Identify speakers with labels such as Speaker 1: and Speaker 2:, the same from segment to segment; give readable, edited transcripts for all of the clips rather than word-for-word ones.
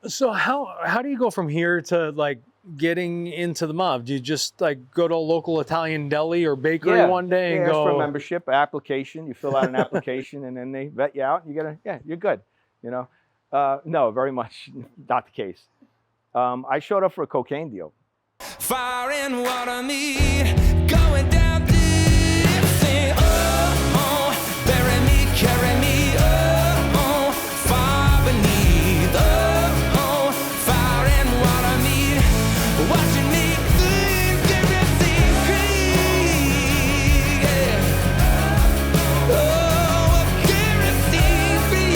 Speaker 1: So how do you go from here to like getting into the mob? Do you just like go to a local Italian deli or bakery
Speaker 2: Yeah,
Speaker 1: one day and
Speaker 2: yeah. It's for a
Speaker 1: go?
Speaker 2: membership application. You fill out an application, and then they vet you out. And yeah, you're good. You know, no, very much not the case. I showed up for a cocaine deal.
Speaker 3: Fire and water meet, going down deep. Sing, oh, oh, bury me, carry me, oh, oh, far beneath, oh, oh, fire and water meet, watching me think everything free, yeah. Oh, everything free,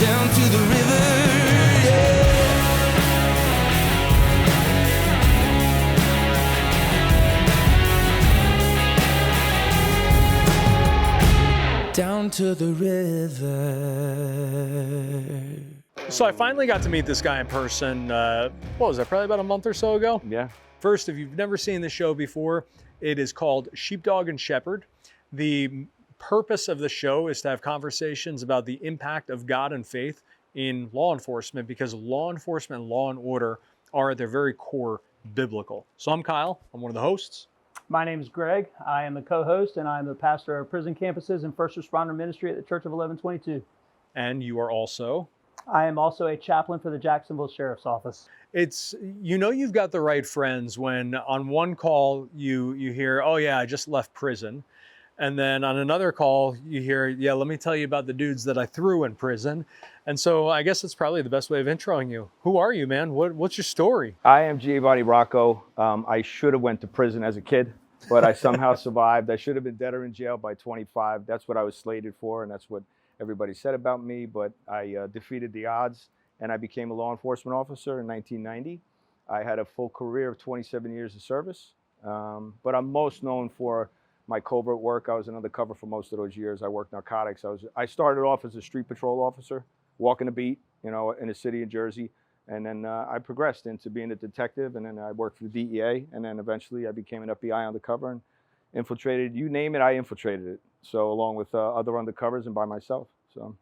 Speaker 3: down to the river. Down to the river.
Speaker 1: So I finally got to meet this guy in person. What was that? Probably about a month or so ago.
Speaker 2: Yeah.
Speaker 1: First, if you've never seen the show before, it is called Sheepdog and Shepherd. The purpose of the show is to have conversations about the impact of God and faith in law enforcement, because law enforcement and law and order are at their very core biblical. So I'm Kyle. I'm one of the hosts.
Speaker 4: My name is Greg. I am the co-host, and I am the pastor of prison campuses and first responder ministry at the Church of 1122.
Speaker 1: And you are also?
Speaker 4: I am also a chaplain for the Jacksonville Sheriff's Office.
Speaker 1: It's, you've got the right friends when on one call you hear, oh yeah, I just left prison. And then on another call you hear, yeah, let me tell you about the dudes that I threw in prison. And so I guess it's probably the best way of introing you. Who are you, man? What's your story?
Speaker 2: I am Giovanni Rocco. I should have went to prison as a kid, but I somehow survived. I should have been dead or in jail by 25. That's what I was slated for, and that's what everybody said about me. But I defeated the odds, and I became a law enforcement officer in 1990. I had a full career of 27 years of service, but I'm most known for my covert work. I was an undercover for most of those years. I worked narcotics. I started off as a street patrol officer, walking the beat, in a city in Jersey. And then I progressed into being a detective, and then I worked for the DEA, and then eventually I became an FBI undercover and infiltrated. You name it, I infiltrated it. So along with other undercovers and by myself. So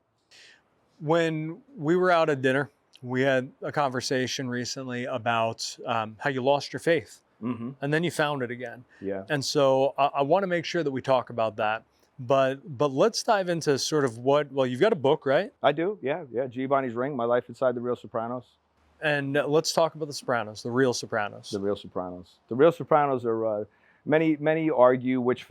Speaker 1: when we were out at dinner, we had a conversation recently about how you lost your faith.
Speaker 2: Mm-hmm.
Speaker 1: And then you found it again.
Speaker 2: Yeah.
Speaker 1: And so I want to make sure that we talk about that. But let's dive into sort of you've got a book, right?
Speaker 2: I do, yeah. Giovanni's Ring, My Life Inside the Real Sopranos.
Speaker 1: And let's talk about the Sopranos, the real Sopranos.
Speaker 2: The Real Sopranos. The Real Sopranos are, many argue which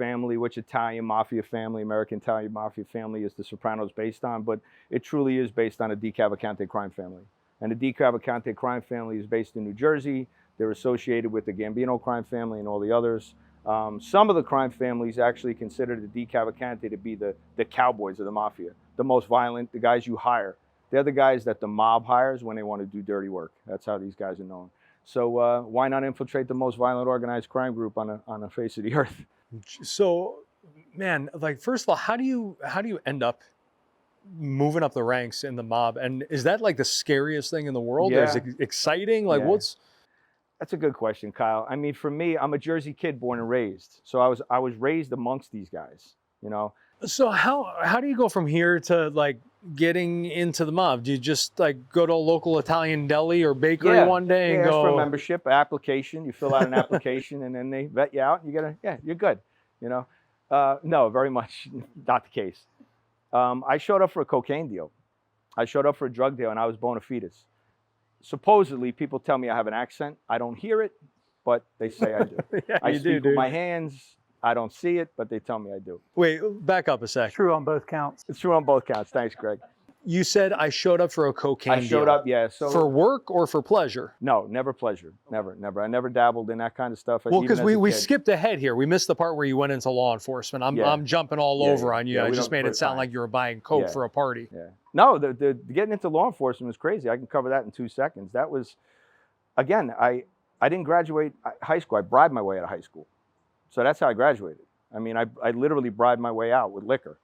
Speaker 2: Italian Mafia family, American Italian Mafia family is the Sopranos based on, but it truly is based on a DeCavalcante crime family. And the DeCavalcante crime family is based in New Jersey. They're associated with the Gambino crime family and all the others. Some of the crime families actually consider the DeCavalcante to be the cowboys of the Mafia, the most violent, the guys you hire. They're the guys that the mob hires when they want to do dirty work. That's how these guys are known. So why not infiltrate the most violent organized crime group on the face of the earth?
Speaker 1: So, man, like, first of all, how do you end up moving up the ranks in the mob? And is that like the scariest thing in the world?
Speaker 2: Yeah.
Speaker 1: Or is it exciting? Like,
Speaker 2: Yeah. That's a good question, Kyle. I mean, for me, I'm a Jersey kid born and raised. So I was raised amongst these guys,
Speaker 1: So how do you go from here to like getting into the mob? Do you just like go to a local Italian deli or bakery one day and
Speaker 2: go?
Speaker 1: go?
Speaker 2: For a membership application. You fill out an application, and then they vet you out. And you're good. No, very much not the case. I showed up for a cocaine deal. I showed up for a drug deal, and I was bona fides. Supposedly, people tell me I have an accent. I don't hear it, but they say I do.
Speaker 1: Yeah,
Speaker 2: I
Speaker 1: you
Speaker 2: speak
Speaker 1: do,
Speaker 2: with my hands. I don't see it, but they tell me I do.
Speaker 1: Wait, back up a sec.
Speaker 4: True on both counts.
Speaker 2: It's true on both counts. Thanks, Greg.
Speaker 1: You said I showed up for a cocaine deal.
Speaker 2: I showed up, yeah. So
Speaker 1: for work or for pleasure?
Speaker 2: No, never pleasure. Never. I never dabbled in that kind of stuff.
Speaker 1: Well, because we skipped ahead here. We missed the part where you went into law enforcement. I'm jumping all over on you. I just made it sound like you were buying coke for a party.
Speaker 2: Yeah. No, the getting into law enforcement was crazy. I can cover that in 2 seconds. That was, again, I didn't graduate high school. I bribed my way out of high school. So that's how I graduated. I mean, I literally bribed my way out with liquor.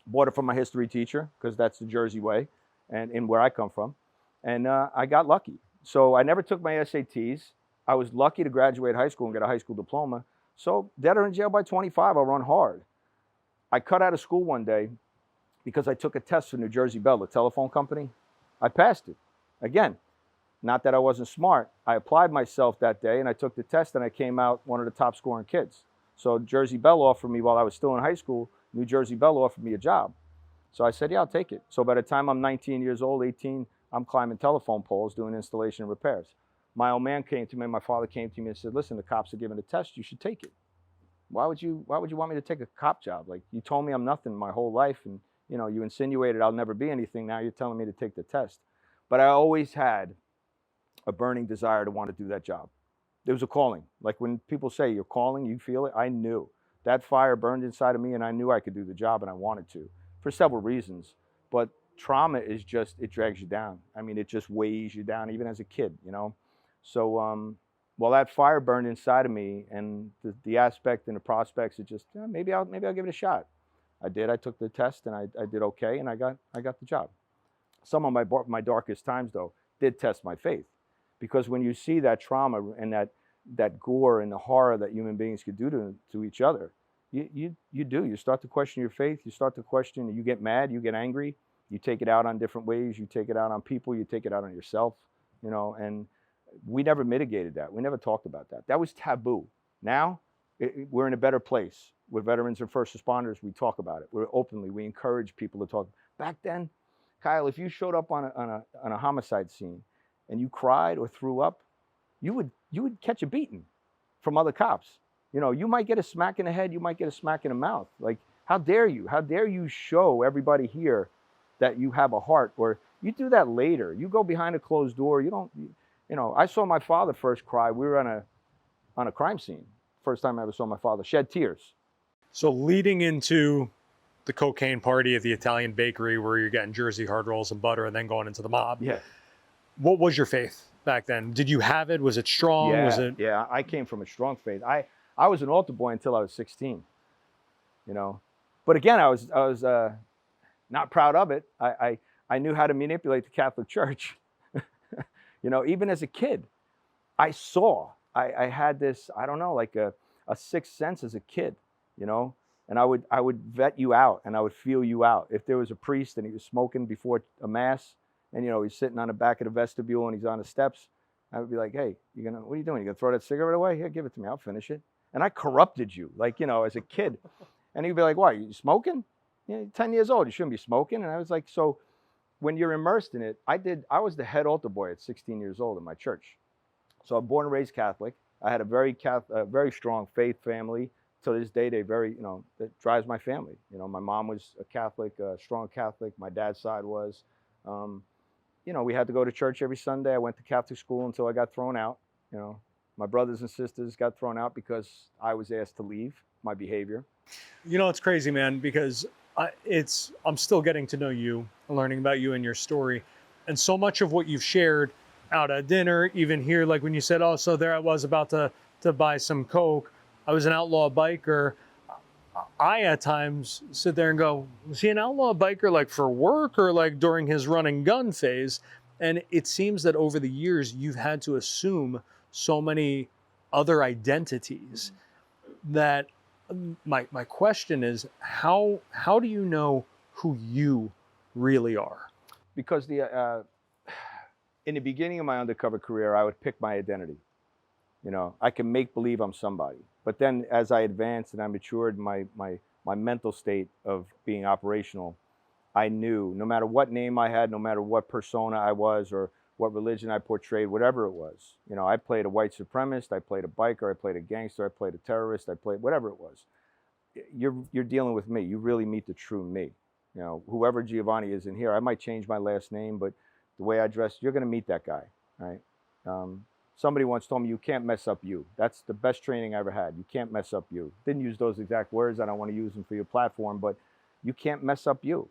Speaker 2: Bought it from my history teacher, because that's the Jersey way, and in where I come from. And I got lucky. So I never took my SATs. I was lucky to graduate high school and get a high school diploma. So dead or in jail by 25, I'll run hard. I cut out of school one day because I took a test for New Jersey Bell, the telephone company. I passed it. Again, not that I wasn't smart. I applied myself that day and I took the test and I came out one of the top scoring kids. So Jersey Bell offered me, while I was still in high school, New Jersey Bell offered me a job. So I said, yeah, I'll take it. So by the time I'm 19 years old, 18, I'm climbing telephone poles doing installation and repairs. My old man came to me, my father came to me and said, listen, the cops are giving a test, you should take it. Why would you want me to take a cop job? Like, you told me I'm nothing my whole life, and you know, you insinuated I'll never be anything. Now you're telling me to take the test. But I always had a burning desire to want to do that job. There was a calling. Like when people say you're calling, you feel it. I knew that fire burned inside of me, and I knew I could do the job, and I wanted to, for several reasons. But trauma is just, it drags you down. I mean, it just weighs you down, even as a kid, you know. So while that fire burned inside of me, and the aspect and the prospects, it just, yeah, maybe I'll give it a shot. I did. I took the test and I did okay, and I got the job. Some of my darkest times, though, did test my faith, because when you see that trauma and that gore and the horror that human beings could do to each other, you start to question your faith. You start to question. You get mad. You get angry. You take it out on different ways. You take it out on people. You take it out on yourself. You know, and we never mitigated that. We never talked about that. That was taboo. Now we're in a better place. We're veterans and first responders. We talk about it. We're openly. We encourage people to talk. Back then, Kyle, if you showed up on a homicide scene and you cried or threw up, you would catch a beating from other cops. You know, you might get a smack in the head. You might get a smack in the mouth. Like, how dare you? How dare you show everybody here that you have a heart? Or you do that later. You go behind a closed door. You don't. You know, I saw my father first cry. We were on a crime scene. First time I ever saw my father shed tears.
Speaker 1: So leading into the cocaine party at the Italian bakery where you're getting Jersey hard rolls and butter, and then going into the mob.
Speaker 2: Yeah.
Speaker 1: What was your faith back then? Did you have it? Was it strong?
Speaker 2: Yeah,
Speaker 1: Was it?
Speaker 2: Yeah, I came from a strong faith. I was an altar boy until I was 16. You know, but again, I was not proud of it. I knew how to manipulate the Catholic Church. You know, even as a kid, I had this, I don't know, like a sixth sense as a kid, you know, and I would vet you out and I would feel you out. If there was a priest and he was smoking before a mass, and, you know, he's sitting on the back of the vestibule and he's on the steps, I would be like, hey, what are you doing? You gonna throw that cigarette away? Here, give it to me. I'll finish it. And I corrupted you, like, you know, as a kid. And he'd be like, why, you smoking? You're 10 years old. You shouldn't be smoking. And I was like, so when you're immersed in it, I was the head altar boy at 16 years old in my church. So I'm born and raised Catholic. I had a very strong faith family. To this day, that drives my family. You know, my mom was a Catholic, a strong Catholic. My dad's side was. You know, we had to go to church every Sunday. I went to Catholic school until I got thrown out. You know, my brothers and sisters got thrown out because I was asked to leave my behavior.
Speaker 1: You know, it's crazy, man, because I'm still getting to know you, learning about you and your story. And so much of what you've shared out at dinner, even here, like when you said, oh, so there I was about to buy some Coke. I was an outlaw biker. I at times sit there and go, was he an outlaw biker like for work or like during his run and gun phase? And it seems that over the years, you've had to assume so many other identities that my question is, how do you know who you really are?
Speaker 2: Because in the beginning of my undercover career, I would pick my identity. You know, I can make believe I'm somebody. But then as I advanced and I matured my mental state of being operational, I knew no matter what name I had, no matter what persona I was or what religion I portrayed, whatever it was. You know, I played a white supremacist, I played a biker, I played a gangster, I played a terrorist, I played whatever it was. You're dealing with me. You really meet the true me. You know, whoever Giovanni is in here, I might change my last name, but the way I dress, you're going to meet that guy, right? Somebody once told me, you can't mess up you. That's the best training I ever had. You can't mess up you. Didn't use those exact words. I don't want to use them for your platform, but you can't mess up you.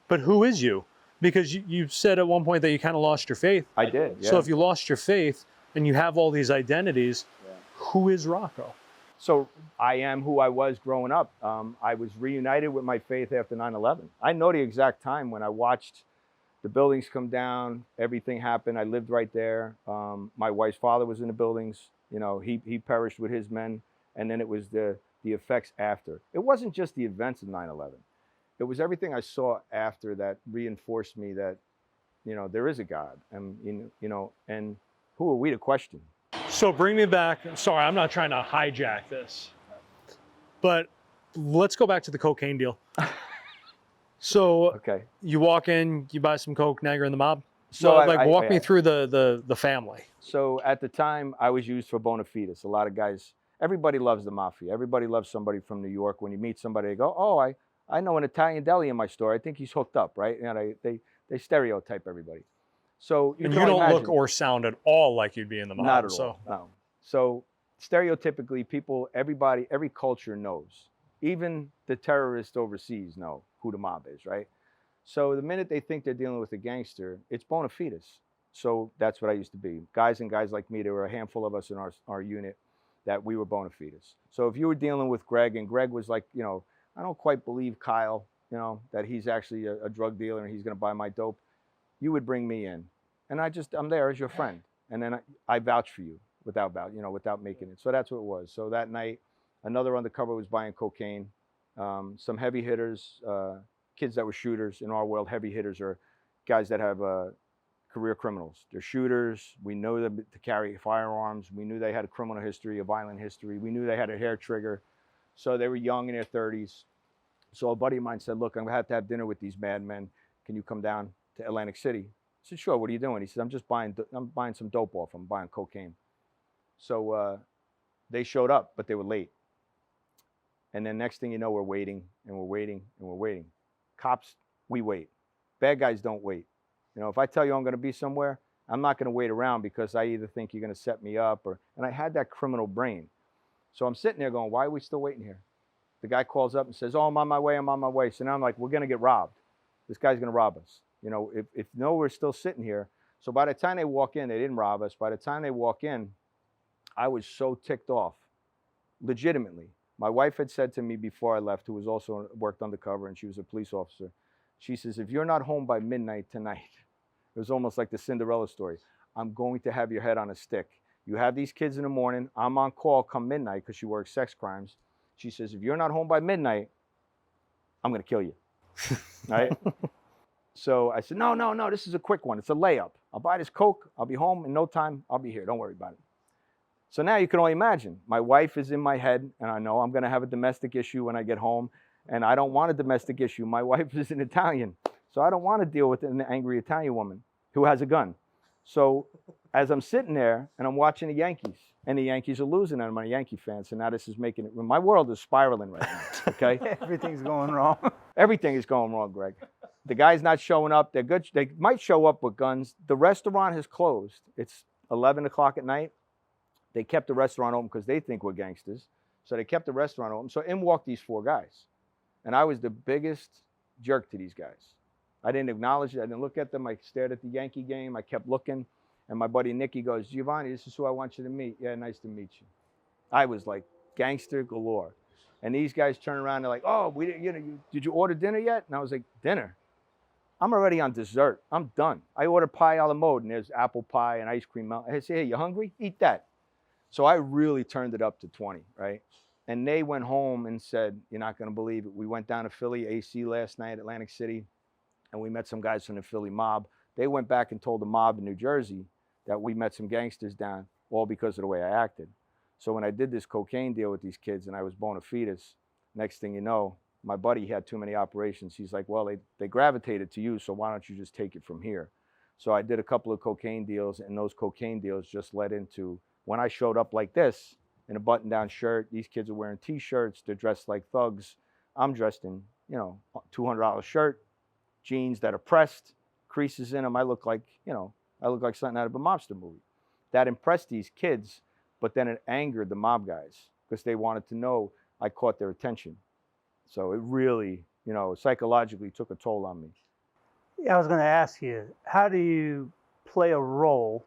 Speaker 1: But who is you? Because you said at one point that you kind of lost your faith.
Speaker 2: I did, yeah.
Speaker 1: So if you lost your faith and you have all these identities, who is Rocco?
Speaker 2: So I am who I was growing up. I was reunited with my faith after 9/11. I know the exact time when I watched the buildings come down, everything happened. I lived right there. My wife's father was in the buildings. You know, he perished with his men. And then it was the effects after. It wasn't just the events of 9/11. it was everything I saw after that reinforced me that, you know, there is a God, and you know, and who are we to question?
Speaker 1: So bring me back. Sorry, I'm not trying to hijack this, but let's go back to the cocaine deal. So
Speaker 2: Okay.
Speaker 1: you walk in, you buy some coke, now you're in the mob.
Speaker 2: So
Speaker 1: So walk me through the family.
Speaker 2: So at the time, I was used for bona fides. A lot of guys, everybody loves the Mafia. Everybody loves somebody from New York. When you meet somebody, they go, "Oh, I know an Italian deli in my store. I think he's hooked up," right? You know, they stereotype everybody. So
Speaker 1: And you don't look or sound at all like you'd be in the mob.
Speaker 2: Not at all. No. So stereotypically, every culture knows. Even the terrorists overseas know who the mob is, right? So the minute they think they're dealing with a gangster, it's bona fides. So that's what I used to be. Guys like me, there were a handful of us in our unit that we were bona fides. So if you were dealing with Greg, and Greg was like, you know, I don't quite believe Kyle, you know, that he's actually a drug dealer and he's going to buy my dope, you would bring me in. And I'm there as your friend. And then I vouch for you without making it. So that's what it was. So that night, another undercover was buying cocaine. Some heavy hitters, kids that were shooters. In our world, heavy hitters are guys that have career criminals. They're shooters. We know them to carry firearms. We knew they had a criminal history, a violent history. We knew they had a hair trigger. So they were young, in their 30s. So a buddy of mine said, "Look, I'm going to have dinner with these madmen. Can you come down to Atlantic City?" I said, "Sure, what are you doing?" He said, I'm buying some dope off them. I'm buying cocaine." So they showed up, but they were late. And then next thing you know, we're waiting and we're waiting and we're waiting. Cops, we wait. Bad guys don't wait. You know, if I tell you I'm going to be somewhere, I'm not going to wait around because I either think you're going to set me up and I had that criminal brain. So I'm sitting there going, why are we still waiting here? The guy calls up and says, "Oh, I'm on my way. So now I'm like, we're going to get robbed. This guy's going to rob us. You know, if no, we're still sitting here. So by the time they walk in, they didn't rob us. By the time they walk in, I was so ticked off, legitimately. My wife had said to me before I left, who was also worked undercover, and she was a police officer, she says, "If you're not home by midnight tonight," it was almost like the Cinderella story, "I'm going to have your head on a stick. You have these kids in the morning. I'm on call come midnight," because she works sex crimes. She says, "If you're not home by midnight, I'm going to kill you." Right? So I said, no, this is a quick one. It's a layup. I'll buy this Coke. I'll be home in no time. I'll be here. Don't worry about it. So now you can only imagine. My wife is in my head, and I know I'm going to have a domestic issue when I get home, and I don't want a domestic issue. My wife is an Italian, so I don't want to deal with an angry Italian woman who has a gun. So as I'm sitting there, and I'm watching the Yankees, and the Yankees are losing, and I'm a Yankee fan, so now this is making it. My world is spiraling right now, okay?
Speaker 4: Everything's going wrong.
Speaker 2: Everything is going wrong, Greg. The guy's not showing up. They're good. They might show up with guns. The restaurant has closed. It's 11 o'clock at night. They kept the restaurant open because they think we're gangsters. So they kept the restaurant open. So in walked these 4 guys. And I was the biggest jerk to these guys. I didn't acknowledge it. I didn't look at them. I stared at the Yankee game. I kept looking. And my buddy Nicky goes, "Giovanni, this is who I want you to meet." "Yeah, nice to meet you." I was like gangster galore. And these guys turn around. They're like, "Oh, did you order dinner yet?" And I was like, "Dinner? I'm already on dessert. I'm done. I ordered pie a la mode, and there's apple pie and ice cream milk." I say, "Hey, you hungry? Eat that." So I really turned it up to 20, right? And they went home and said, "You're not going to believe it. We went down to Philly, AC last night, Atlantic City, and we met some guys from the Philly mob." They went back and told the mob in New Jersey that we met some gangsters down, all because of the way I acted. So when I did this cocaine deal with these kids and I was bona fides, next thing you know, my buddy had too many operations. He's like, "Well, they gravitated to you, so why don't you just take it from here?" So I did a couple of cocaine deals, and those cocaine deals just led into when I showed up like this in a button-down shirt. These kids are wearing T-shirts. They're dressed like thugs. I'm dressed in, $200 shirt, jeans that are pressed, creases in them. I look like something out of a mobster movie. That impressed these kids, but then it angered the mob guys because they wanted to know I caught their attention. So it really, psychologically took a toll on me.
Speaker 4: Yeah, I was going to ask you, how do you play a role,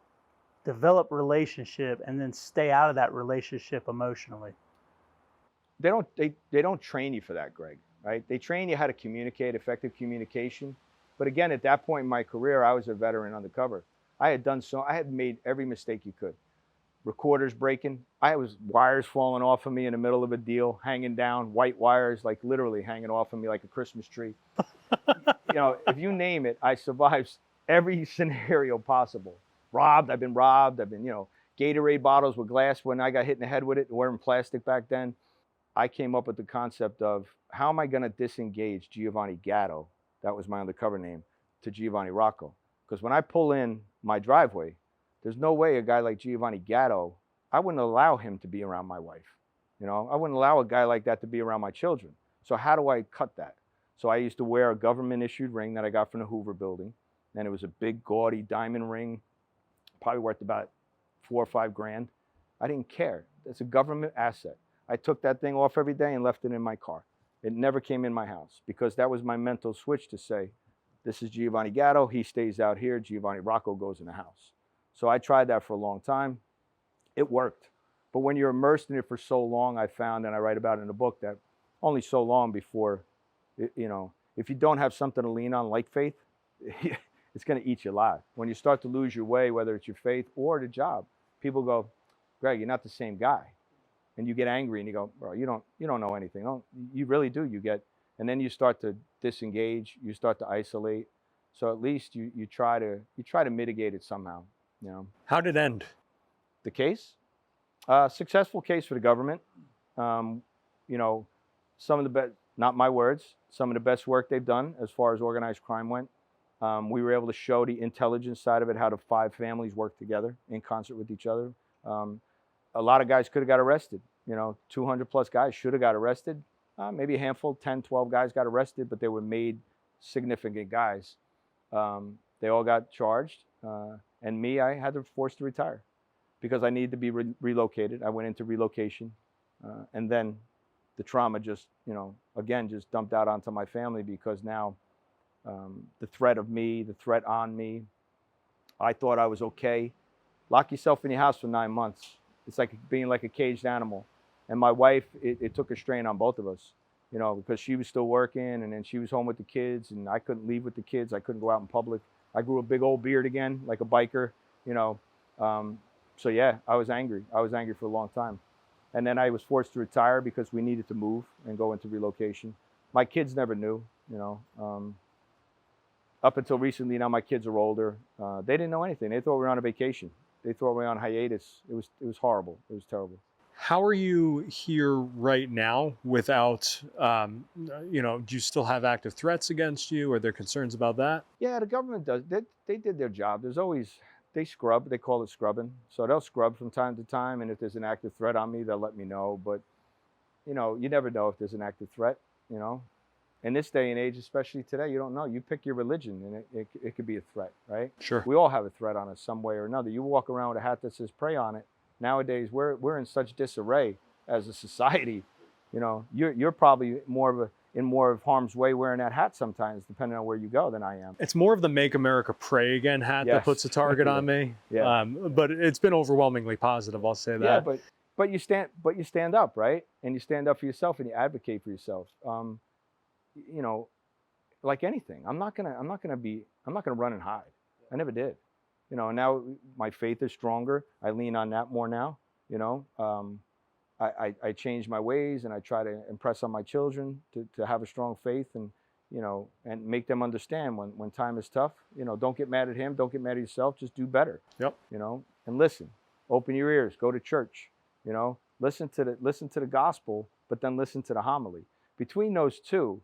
Speaker 4: develop relationship, and then stay out of that relationship emotionally?
Speaker 2: They don't train you for that, Greg, right? They train you how to communicate, effective communication. But again, at that point in my career, I was a veteran undercover. I had made every mistake you could. recorders breaking. I was wires falling off of me in the middle of a deal, hanging down, white wires, like literally hanging off of me like a Christmas tree. You know, if you name it, I survived every scenario possible. Robbed, I've been robbed. I've been, you know, Gatorade bottles with glass when I got hit in the head with it. They weren't plastic back then. I came up with the concept of how am I going to disengage Giovanni Gatto, that was my undercover name, to Giovanni Rocco. Because when I pull in my driveway, there's no way a guy like Giovanni Gatto, I wouldn't allow him to be around my wife. You know, I wouldn't allow a guy like that to be around my children. So how do I cut that? So I used to wear a government issued ring that I got from the Hoover building. And it was a big gaudy diamond ring, probably worth about $4 or $5 grand. I didn't care. It's a government asset. I took that thing off every day and left it in my car. It never came in my house because that was my mental switch to say, this is Giovanni Gatto. He stays out here. Giovanni Rocco goes in the house. So I tried that for a long time. It worked. But when you're immersed in it for so long, I found, and I write about it in the book, that only so long before, you know, if you don't have something to lean on like faith, it's going to eat you alive. When you start to lose your way, whether it's your faith or the job, people go, Greg, you're not the same guy. And you get angry and you go, bro, you don't know anything. Oh, you really do. You get, and then you start to disengage. You start to isolate. So at least you try to mitigate it somehow. You know.
Speaker 1: How did it end?
Speaker 2: The case, successful case for the government. You know, some of the best, not my words, some of the best work they've done as far as organized crime went. We were able to show the intelligence side of it, how the 5 families work together in concert with each other. A lot of guys could have got arrested. You know, 200 plus guys should have got arrested. Maybe a handful, 10, 12 guys got arrested, but they were made significant guys. They all got charged. And me, I had to force to retire because I needed to be relocated. I went into relocation. And then the trauma just, you know, again, just dumped out onto my family because now the threat of me, the threat on me, I thought I was okay. Lock yourself in your house for 9 months. It's like being like a caged animal. And my wife, it took a strain on both of us, you know, because she was still working and then she was home with the kids and I couldn't leave with the kids. I couldn't go out in public. I grew a big old beard again, like a biker, you know. So yeah, I was angry. I was angry for a long time. And then I was forced to retire because we needed to move and go into relocation. My kids never knew, you know. Up until recently, now my kids are older. They didn't know anything. They thought we were on a vacation. They thought we were on hiatus. It was horrible. It was terrible.
Speaker 1: How are you here right now without, you know, do you still have active threats against you? Are there concerns about that?
Speaker 2: Yeah, the government does. They did their job. There's always, they scrub. They call it scrubbing. So they'll scrub from time to time. And if there's an active threat on me, they'll let me know. But, you know, you never know if there's an active threat, you know. In this day and age, especially today, you don't know. You pick your religion and it could be a threat, right?
Speaker 1: Sure.
Speaker 2: We all have a threat on us some way or another. You walk around with a hat that says pray on it. Nowadays, we're in such disarray as a society. You know, you're probably in more of harm's way wearing that hat sometimes, depending on where you go, than I am.
Speaker 1: It's more of the Make America Pray Again hat that puts a target on me.
Speaker 2: Yeah.
Speaker 1: But it's been overwhelmingly positive, I'll say that.
Speaker 2: Yeah, but you stand up, right? And you stand up for yourself and you advocate for yourself. You know, like anything, I'm not gonna run and hide. I never did. You know, and now my faith is stronger. I lean on that more now. You know, I change my ways and I try to impress on my children to have a strong faith and, you know, and make them understand when time is tough. You know, don't get mad at him. Don't get mad at yourself. Just do better. Yep. You know, and listen. Open your ears. Go to church. You know, listen to the gospel, but then listen to the homily. Between those two,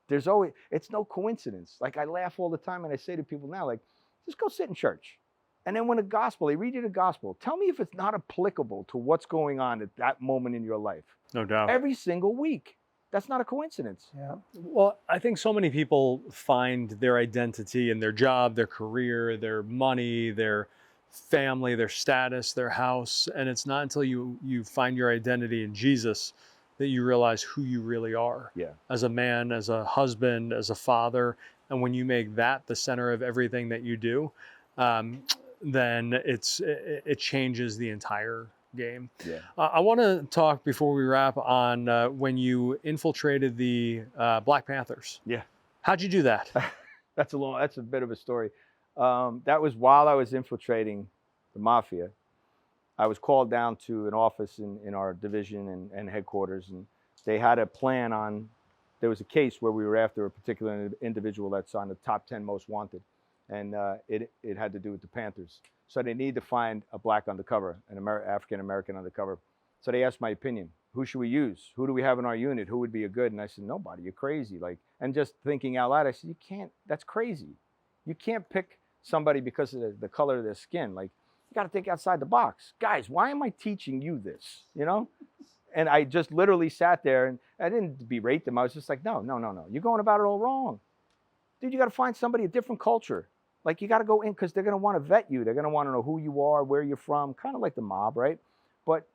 Speaker 2: there's always, it's no coincidence. Like I laugh all the time and I say to people now, like, just go sit in church. And then when they read you the gospel, tell me if it's not applicable to what's going on at that moment in your life.
Speaker 1: No doubt.
Speaker 2: Every single week. That's not a coincidence.
Speaker 4: Yeah.
Speaker 1: Well, I think so many people find their identity in their job, their career, their money, their family, their status, their house. And it's not until you find your identity in Jesus that you realize who you really are.
Speaker 2: Yeah.
Speaker 1: As a man, as a husband, as a father. And when you make that the center of everything that you do, then it changes the entire game. Yeah. I want to talk before we wrap on when you infiltrated the Black Panthers.
Speaker 2: Yeah.
Speaker 1: How'd you do that?
Speaker 2: That's a bit of a story. That was while I was infiltrating the Mafia. I was called down to an office in our division and headquarters, and they had a plan on, there was a case where we were after a particular individual that's on the top 10 most wanted, and it had to do with the Panthers. So they need to find a black undercover, an African-American undercover. So they asked my opinion. Who should we use? Who do we have in our unit? Who would be a good? And I said, nobody, you're crazy. Like, and just thinking out loud, I said, you can't, that's crazy. You can't pick somebody because of the color of their skin. Like, you got to think outside the box. Guys, why am I teaching you this? You know? And I just literally sat there, and I didn't berate them. I was just like, no. You're going about it all wrong. Dude, you got to find somebody, a different culture. Like, you got to go in because they're going to want to vet you. They're going to want to know who you are, where you're from, kind of like the mob, right? But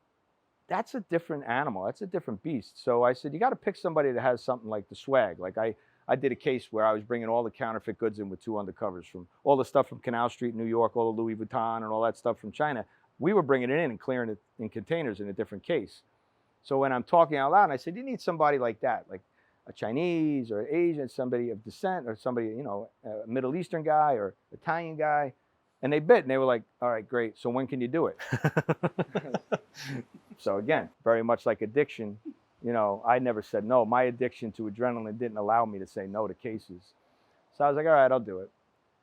Speaker 2: that's a different animal. That's a different beast. So I said, you got to pick somebody that has something like the swag. Like I did a case where I was bringing all the counterfeit goods in with 2 undercovers, from all the stuff from Canal Street, New York, all the Louis Vuitton and all that stuff from China. We were bringing it in and clearing it in containers in a different case. So when I'm talking out loud, I said, you need somebody like that, like a Chinese or Asian, somebody of descent, or somebody, you know, a Middle Eastern guy or Italian guy. And they bit, and they were like, all right, great. So when can you do it? So again, very much like addiction, you know, I never said no. My addiction to adrenaline didn't allow me to say no to cases. So I was like, all right, I'll do it.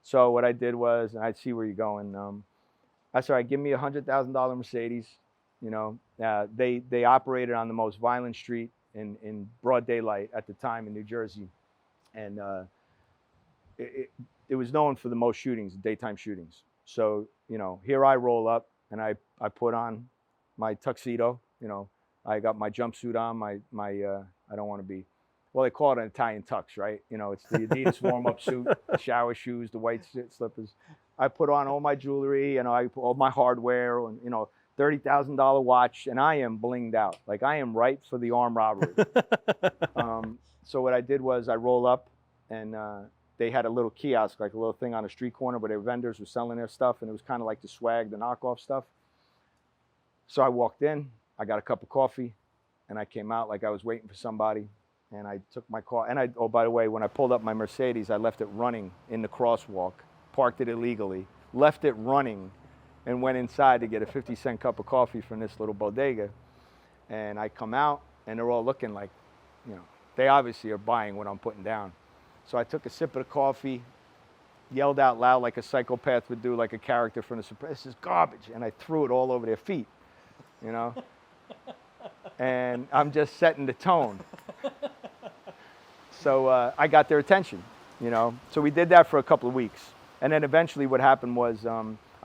Speaker 2: So what I did was, and I see where you're going. I said, all right, give me a $100,000 Mercedes. You know, they operated on the most violent street in broad daylight at the time in New Jersey. And it was known for the most shootings, daytime shootings. So, you know, here I roll up, and I put on my tuxedo, you know, I got my jumpsuit on, my I don't want to be, well, they call it an Italian tux, right? You know, it's the Adidas warm-up suit, the shower shoes, the white slippers. I put on all my jewelry, and I put all my hardware, and, you know, $30,000 watch, and I am blinged out. Like, I am ripe for the armed robbery. So what I did was I roll up, and they had a little kiosk, like a little thing on a street corner where their vendors were selling their stuff, and it was kind of like the swag, the knockoff stuff. So I walked in, I got a cup of coffee, and I came out like I was waiting for somebody, and I took my car. And oh, by the way, when I pulled up my Mercedes, I left it running in the crosswalk, parked it illegally, left it running, and went inside to get a 50-cent cup of coffee from this little bodega. And I come out, and they're all looking like, you know, they obviously are buying what I'm putting down. So I took a sip of the coffee, yelled out loud like a psychopath would do, like a character from The Sopranos, this is garbage, and I threw it all over their feet, you know? And I'm just setting the tone. So I got their attention, you know? So we did that for a couple of weeks. And then eventually what happened was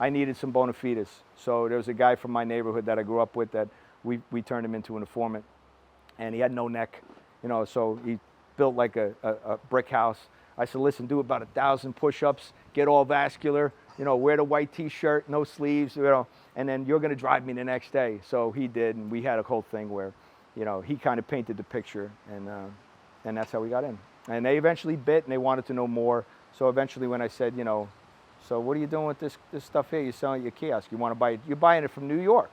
Speaker 2: I needed some bona fides. So there was a guy from my neighborhood that I grew up with that we turned him into an informant. And he had no neck, you know, so he built like a brick house. I said, listen, do about 1,000 push-ups, get all vascular, you know, wear the white T-shirt, no sleeves, you know, and then you're going to drive me the next day. So he did, and we had a whole thing where, you know, he kind of painted the picture, and that's how we got in. And they eventually bit, and they wanted to know more. So eventually when I said, you know, so what are you doing with this stuff here? You're selling at your kiosk. You want to buy it? You're buying it from New York.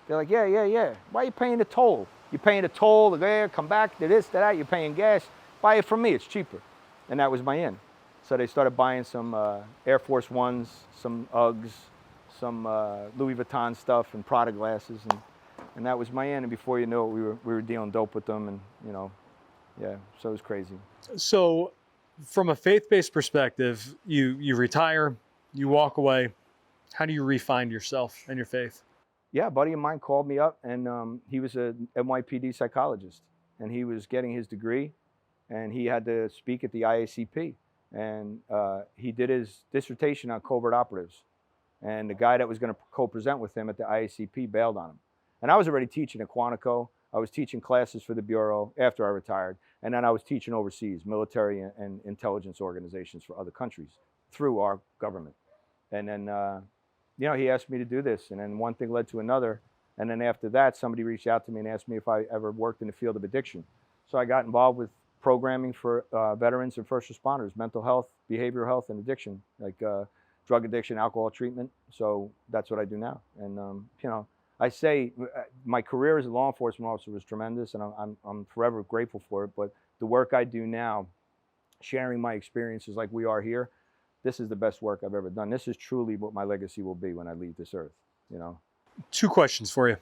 Speaker 2: They're like, yeah. Why are you paying the toll? You're paying the toll to there, come back, to this, to that. You're paying gas. Buy it from me. It's cheaper. And that was my in. So they started buying some Air Force Ones, some Uggs, some Louis Vuitton stuff, and Prada glasses, and that was my in. And before you know it, we were dealing dope with them, and, you know, yeah. So it was crazy.
Speaker 1: So, from a faith-based perspective, you retire, you walk away. How do you refine yourself and your faith?
Speaker 2: Yeah, a buddy of mine called me up, and he was a NYPD psychologist, and he was getting his degree, and he had to speak at the IACP, and he did his dissertation on covert operatives, and the guy that was going to co-present with him at the IACP bailed on him. And I was already teaching at Quantico. I was teaching classes for the Bureau after I retired, and then I was teaching overseas, military and intelligence organizations for other countries through our government. And then, you know, he asked me to do this, and then one thing led to another. And then after that, somebody reached out to me and asked me if I ever worked in the field of addiction. So I got involved with programming for veterans and first responders, mental health, behavioral health, and addiction, like drug addiction, alcohol treatment. So that's what I do now. And, you know, I say my career as a law enforcement officer was tremendous, and I'm forever grateful for it. But the work I do now, sharing my experiences like we are here, this is the best work I've ever done. This is truly what my legacy will be when I leave this earth, you know.
Speaker 1: 2 questions for you.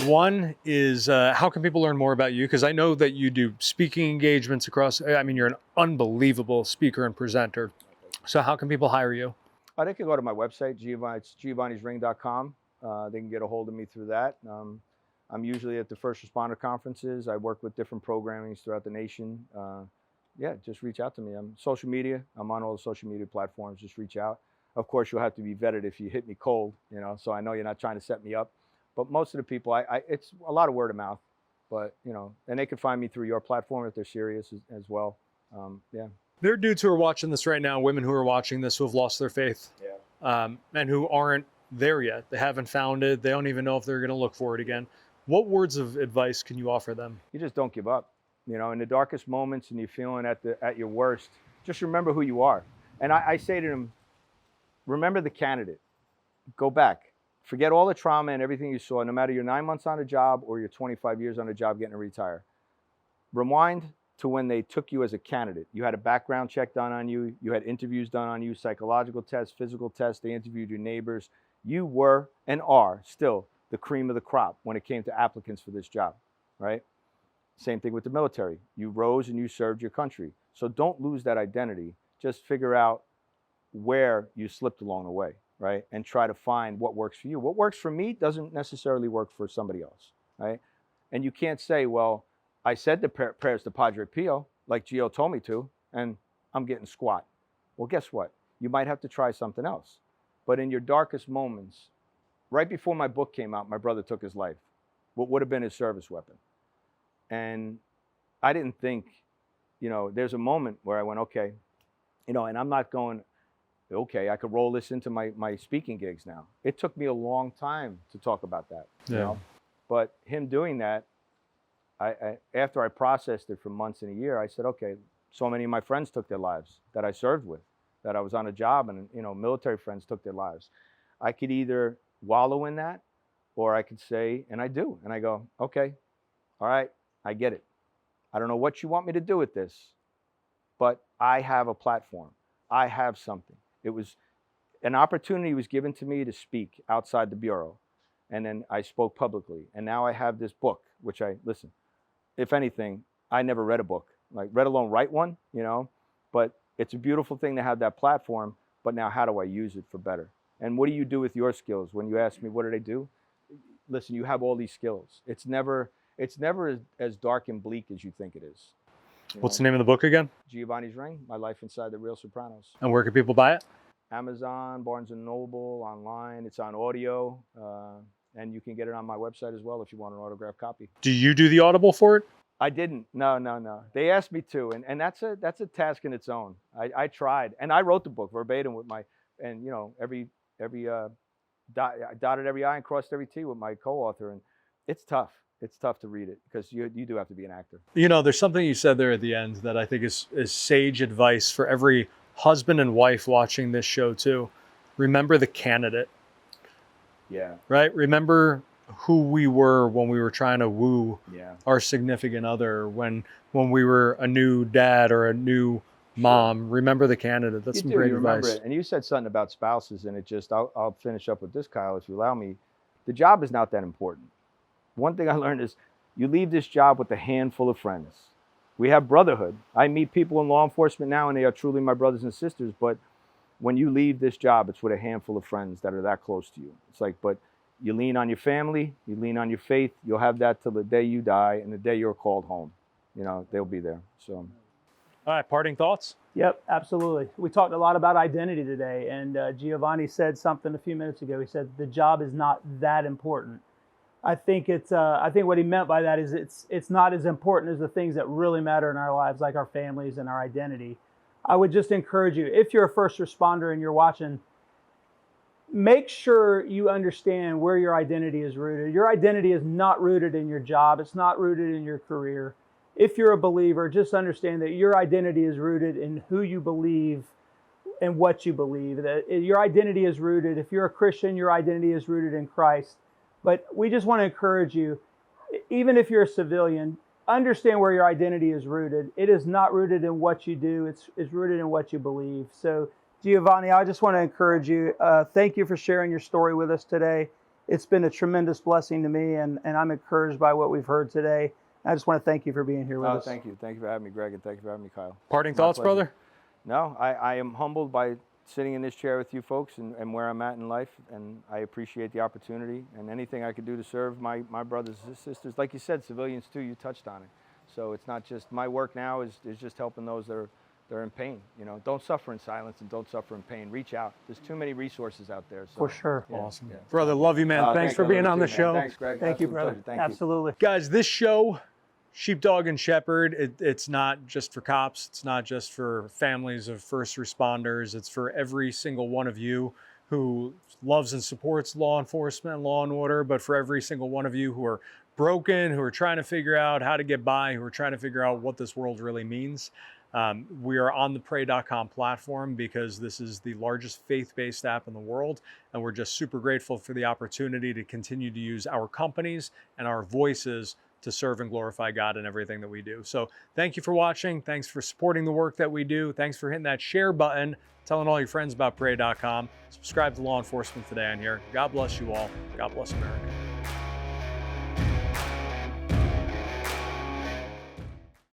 Speaker 1: One is, how can people learn more about you? Because I know that you do speaking engagements across, I mean, you're an unbelievable speaker and presenter. So how can people hire you?
Speaker 2: They can go to my website, it's giovannisring.com. They can get a hold of me through that. I'm usually at the first responder conferences. I work with different programmings throughout the nation. Yeah, just reach out to me. I'm social media. I'm on all the social media platforms. Just reach out. Of course, you'll have to be vetted if you hit me cold, you know, so I know you're not trying to set me up. But most of the people, it's a lot of word of mouth. But, you know, and they can find me through your platform if they're serious as well. Yeah.
Speaker 1: There are dudes who are watching this right now, women who are watching this who have lost their faith, and who aren't there yet. They haven't found it. They don't even know if they're going to look for it again. What words of advice can you offer them?
Speaker 2: You just don't give up. You know, in the darkest moments and you're feeling at your worst, just remember who you are. And I say to them, remember the candidate. Go back. Forget all the trauma and everything you saw, no matter you're 9 months on a job or you're 25 years on a job getting to retire. Rewind to when they took you as a candidate. You had a background check done on you. You had interviews done on you, psychological tests, physical tests. They interviewed your neighbors. You were and are still the cream of the crop when it came to applicants for this job, right? Same thing with the military. You rose and you served your country. So don't lose that identity. Just figure out where you slipped along the way, right? And try to find what works for you. What works for me doesn't necessarily work for somebody else, right? And you can't say, well, I said the prayers to Padre Pio, like Gio told me to, and I'm getting squat. Well, guess what? You might have to try something else. But in your darkest moments, right before my book came out, my brother took his life. What would have been his service weapon? And I didn't think, you know, there's a moment where I went, okay, you know, and I'm not going, okay, I could roll this into my speaking gigs now. It took me a long time to talk about that, you know? But him doing that, I after I processed it for months and a year, I said, okay, so many of my friends took their lives that I served with, that I was on a job, and, you know, military friends took their lives. I could either wallow in that, or I could say, and I do, and I go, okay, all right, I get it. I don't know what you want me to do with this, but I have a platform. I have something. It was an opportunity was given to me to speak outside the Bureau. And then I spoke publicly. And now I have this book, which listen, if anything, I never read a book, like let alone write one, you know, but it's a beautiful thing to have that platform. But now how do I use it for better? And what do you do with your skills? When you ask me, what did I do? Listen, you have all these skills. It's never as dark and bleak as you think it is.
Speaker 1: What's the name of the book again?
Speaker 2: Giovanni's Ring, My Life Inside the Real Sopranos.
Speaker 1: And where can people buy it?
Speaker 2: Amazon, Barnes & Noble, online. It's on audio. And you can get it on my website as well if you want an autographed copy.
Speaker 1: Do you do the Audible for it?
Speaker 2: I didn't. No. They asked me to, and that's a task in its own. I tried, and I wrote the book verbatim with and you know, I dotted every I and crossed every T with my co-author, and it's tough. It's tough to read it because you do have to be an actor.
Speaker 1: You know, there's something you said there at the end that I think is sage advice for every husband and wife watching this show too. Remember the candidate.
Speaker 2: Yeah.
Speaker 1: Right? Remember who we were when we were trying to woo our significant other, when we were a new dad or a new mom. Remember the candidate. That's some great advice.
Speaker 2: Remember it. And you said something about spouses, and I'll finish up with this, Kyle, if you allow me. The job is not that important. One thing I learned is you leave this job with a handful of friends. We have brotherhood. I meet people in law enforcement now, and they are truly my brothers and sisters. But when you leave this job, it's with a handful of friends that are that close to you. It's like, but you lean on your family, you lean on your faith. You'll have that till the day you die and the day you're called home. You know, they'll be there. So,
Speaker 1: all right, parting thoughts?
Speaker 4: Yep, absolutely. We talked a lot about identity today, and Giovanni said something a few minutes ago. He said the job is not that important. I think what he meant by that is it's not as important as the things that really matter in our lives, like our families and our identity. I would just encourage you, if you're a first responder and you're watching, make sure you understand where your identity is rooted. Your identity is not rooted in your job. It's not rooted in your career. If you're a believer, just understand that your identity is rooted in who you believe and what you believe. That your identity is rooted, if you're a Christian, your identity is rooted in Christ. But we just want to encourage you, even if you're a civilian, understand where your identity is rooted. It is not rooted in what you do. It's rooted in what you believe. So, Giovanni, I just want to encourage you. Thank you for sharing your story with us today. it's been a tremendous blessing to me, and I'm encouraged by what we've heard today. I just want to thank you for being here with us.
Speaker 2: Thank you. Thank you for having me, Greg, and thank you for having me, Kyle.
Speaker 1: Parting
Speaker 2: My
Speaker 1: thoughts,
Speaker 2: pleasure.
Speaker 1: brother?
Speaker 2: No, I am humbled by sitting in this chair with you folks and where I'm at in life, and I appreciate the opportunity and anything I could do to serve my brothers and sisters. Like you said, civilians too, you touched on it. So it's not just my work now is just helping those that are in pain. You know, don't suffer in silence and don't suffer in pain. Reach out. There's too many resources out there. So,
Speaker 4: For sure.
Speaker 2: yeah,
Speaker 1: Awesome.
Speaker 2: yeah.
Speaker 1: Brother, love you, man. Thanks for being on the show.
Speaker 2: Thanks, Greg.
Speaker 4: Thank you,
Speaker 2: Absolute
Speaker 4: brother.
Speaker 2: pleasure. Thank you.
Speaker 4: Absolutely.
Speaker 1: Guys, this show, Sheepdog and Shepherd, it's not just for cops. It's not just for families of first responders. It's for every single one of you who loves and supports law enforcement and law and order, but for every single one of you who are broken, who are trying to figure out how to get by, who are trying to figure out what this world really means. We are on the pray.com platform because this is the largest faith-based app in the world, and we're just super grateful for the opportunity to continue to use our companies and our voices to serve and glorify God in everything that we do. So thank you for watching. Thanks for supporting the work that we do. Thanks for hitting that share button, telling all your friends about pray.com. Subscribe to Law Enforcement Today on here. God bless you all. God bless America.